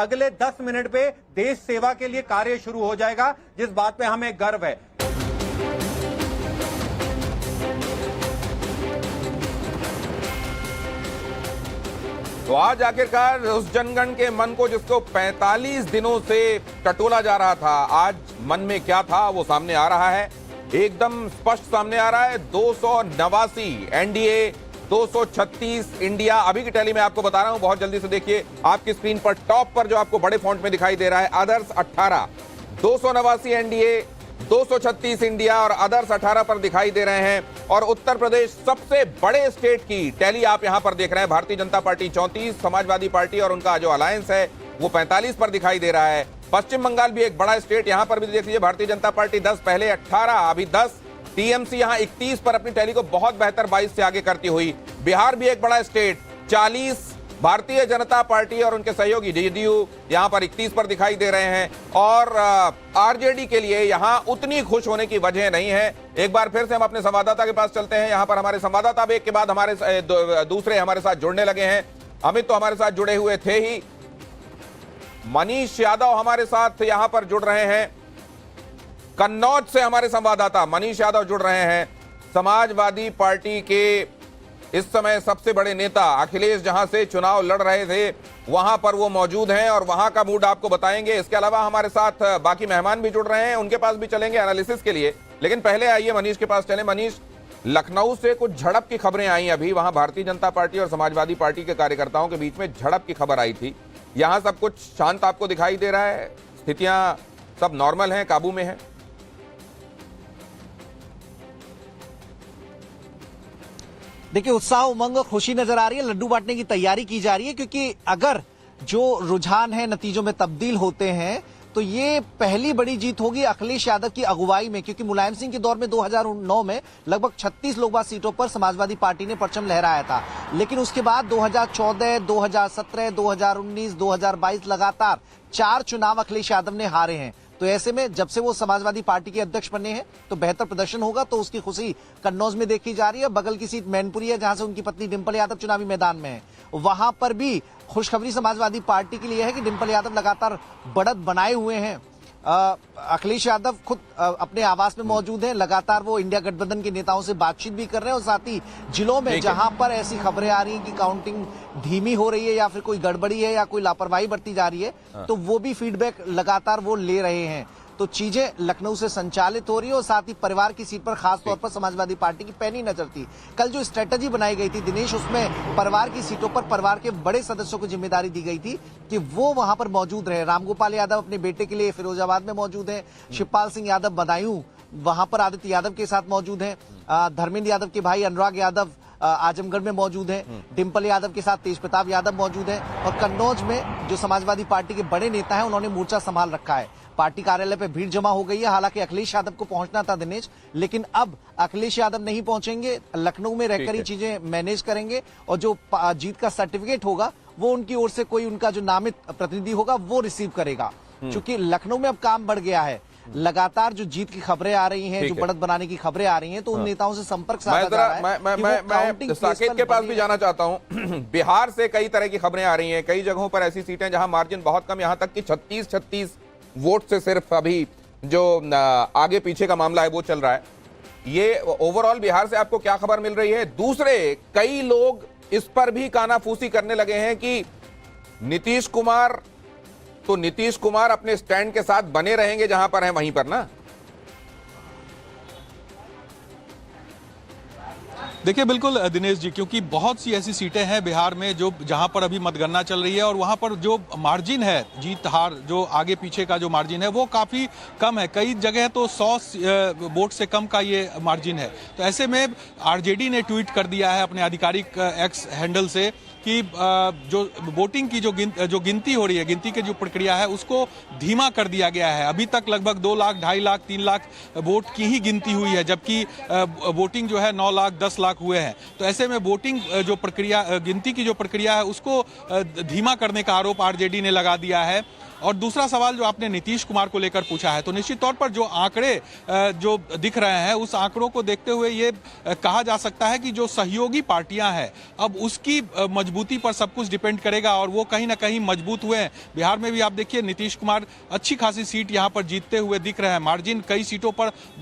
अगले 10 मिनट पे देश सेवा के लिए कार्य शुरू हो जाएगा, जिस बात पे हमें गर्व है। तो आज आखिरकार उस जनगण के मन को जिसको 45 दिनों से टटोला जा रहा था, आज मन में क्या था वो सामने आ रहा है, एकदम स्पष्ट सामने आ रहा है। 289 एनडीए, 236 इंडिया। अभी की टैली में आपको बता रहा हूं, बहुत जल्दी से देखिए आपकी स्क्रीन पर टॉप पर जो आपको बड़े फॉन्ट में दिखाई दे रहा है, अदर्स 18, 289 एनडीए, 236 इंडिया और अदर्स 18 पर दिखाई दे रहे हैं। और उत्तर प्रदेश सबसे बड़े स्टेट की टैली आप यहां पर देख रहे हैं। भारतीय जनता पार्टी 34, समाजवादी पार्टी और उनका जो अलायंस है वो 45 पर दिखाई दे रहा है। पश्चिम बंगाल भी एक बड़ा स्टेट, यहां पर भी देख लीजिए भारतीय जनता पार्टी 10, पहले 18, अभी 10। टीएमसी यहां 31 पर अपनी टैली को बहुत बेहतर 22 से आगे करती हुई। बिहार भी एक बड़ा स्टेट, 40, भारतीय जनता पार्टी और उनके सहयोगी जेडीयू यहां पर 31 पर दिखाई दे रहे हैं। और आरजेडी के लिए यहां उतनी खुश होने की वजह नहीं है। एक बार फिर से हम अपने संवाददाता के पास चलते हैं। यहां पर हमारे संवाददाता भी एक के बाद हमारे दूसरे हमारे साथ जुड़ने लगे हैं। अमित तो हमारे साथ जुड़े हुए थे ही, मनीष यादव हमारे साथ यहां पर जुड़ रहे हैं। कन्नौज से हमारे संवाददाता मनीष यादव जुड़ रहे हैं। समाजवादी पार्टी के इस समय सबसे बड़े नेता अखिलेश जहां से चुनाव लड़ रहे थे वहां पर वो मौजूद हैं और वहां का मूड आपको बताएंगे। इसके अलावा हमारे साथ बाकी मेहमान भी जुड़ रहे हैं, उनके पास भी चलेंगे एनालिसिस के लिए। लेकिन पहले आइए मनीष के पास चले। मनीष, लखनऊ से कुछ झड़प की खबरें आई अभी, वहां भारतीय जनता पार्टी और समाजवादी पार्टी के कार्यकर्ताओं के बीच में झड़प की खबर आई थी। यहां सब कुछ शांत आपको दिखाई दे रहा है, स्थितियां सब नॉर्मल हैं, काबू में है? देखिए, उत्साह, उमंग और खुशी नजर आ रही है। लड्डू बांटने की तैयारी की जा रही है, क्योंकि अगर जो रुझान है नतीजों में तब्दील होते हैं तो ये पहली बड़ी जीत होगी अखिलेश यादव की अगुवाई में। क्योंकि मुलायम सिंह के दौर में 2009 में लगभग 36 लोकसभा सीटों पर समाजवादी पार्टी ने परचम लहराया था, लेकिन उसके बाद 2014, 2017, 2019, 2022 लगातार 4 चुनाव अखिलेश यादव ने हारे हैं। तो ऐसे में जब से वो समाजवादी पार्टी के अध्यक्ष बने हैं तो बेहतर प्रदर्शन होगा, तो उसकी खुशी कन्नौज में देखी जा रही है। बगल की सीट मैनपुरी है, जहां से उनकी पत्नी डिंपल यादव चुनावी मैदान में है। वहां पर भी खुशखबरी समाजवादी पार्टी के लिए है कि डिंपल यादव लगातार बढ़त बनाए हुए हैं। अखिलेश यादव खुद अपने आवास में मौजूद हैं। लगातार वो इंडिया गठबंधन के नेताओं से बातचीत भी कर रहे हैं और साथ ही जिलों में जहां पर ऐसी खबरें आ रही हैं कि काउंटिंग धीमी हो रही है या फिर कोई गड़बड़ी है या कोई लापरवाही बरती जा रही है, तो वो भी फीडबैक लगातार वो ले रहे हैं। तो चीजें लखनऊ से संचालित हो रही है और साथ ही परिवार की सीट पर खास तौर पर समाजवादी पार्टी की पैनी नजर थी। कल जो स्ट्रेटजी बनाई गई थी दिनेश, उसमें परिवार की सीटों पर परिवार के बड़े सदस्यों को जिम्मेदारी दी गई थी कि वो वहां पर मौजूद रहे। रामगोपाल यादव अपने बेटे के लिए फिरोजाबाद में मौजूद है, शिवपाल सिंह यादव बदायूं वहां पर आदित्य यादव के साथ मौजूद है, धर्मेंद्र यादव के भाई अनुराग यादव आजमगढ़ में मौजूद है, डिंपल यादव के साथ तेज प्रताप यादव मौजूद है और कन्नौज में जो समाजवादी पार्टी के बड़े नेता हैं उन्होंने मोर्चा संभाल रखा है। पार्टी कार्यालय पे भीड़ जमा हो गई है। हालांकि अखिलेश यादव को पहुंचना था दिनेश, लेकिन अब अखिलेश यादव नहीं पहुंचेंगे, लखनऊ में रहकर ही चीजें मैनेज करेंगे और जो जीत का सर्टिफिकेट होगा वो उनकी ओर से कोई उनका जो नामित प्रतिनिधि होगा वो रिसीव करेगा। क्योंकि लखनऊ में अब काम बढ़ गया है, लगातार जो जीत की खबरें आ रही हैं, जो बढ़त बनाने की खबरें आ रही हैं, तो उन नेताओं से संपर्क साधा जा रहा है। मैं साकेत के पास भी जाना चाहता हूं। बिहार से कई तरह की खबरें आ रही हैं, कई जगहों पर ऐसी सीटें जहां मार्जिन बहुत कम, यहां तक कि 36 वोट से सिर्फ अभी जो आगे पीछे का मामला है वो चल रहा है। ये ओवरऑल बिहार से आपको क्या खबर मिल रही है? दूसरे कई लोग इस पर भी कानाफूसी करने लगे हैं कि नीतीश कुमार अपने स्टैंड के साथ बने रहेंगे जहां पर है वहीं पर ना। देखिए बिल्कुल दिनेश जी, क्योंकि बहुत सी ऐसी सीटें हैं बिहार में जो जहां पर अभी मतगणना चल रही है और वहां पर जो मार्जिन है जीत हार, जो आगे पीछे का जो मार्जिन है वो काफ़ी कम है। कई जगह तो 100 वोट से कम का ये मार्जिन है। तो ऐसे में आरजेडी ने ट्वीट कर दिया है अपने आधिकारिक एक्स हैंडल से कि जो वोटिंग की जो गिनती हो रही है, गिनती की जो प्रक्रिया है उसको धीमा कर दिया गया है। अभी तक लगभग 2 लाख, 2.5 लाख, 3 लाख वोट की ही गिनती हुई है, जबकि वोटिंग जो है 9 लाख, 10 लाख हुए हैं। तो ऐसे में वोटिंग जो प्रक्रिया, गिनती की जो प्रक्रिया है उसको धीमा करने का आरोप आरजेडी ने लगा दिया है। और दूसरा सवाल जो आपने नीतीश कुमार को लेकर पूछा है, तो निश्चित तौर पर जो आंकड़े जो दिख रहे हैं, उस आंकड़ों को देखते हुए ये कहा जा सकता है कि जो सहयोगी पार्टियां हैं, अब उसकी मजबूती पर सब कुछ डिपेंड करेगा और वो कहीं ना कहीं मजबूत हुए हैं। बिहार में भी आप देखिए नीतीश कुमार अच्छी खासी सीट यहां पर जीतते हुए दिख रहे हैं। मार्जिन कई सीटों पर बहुत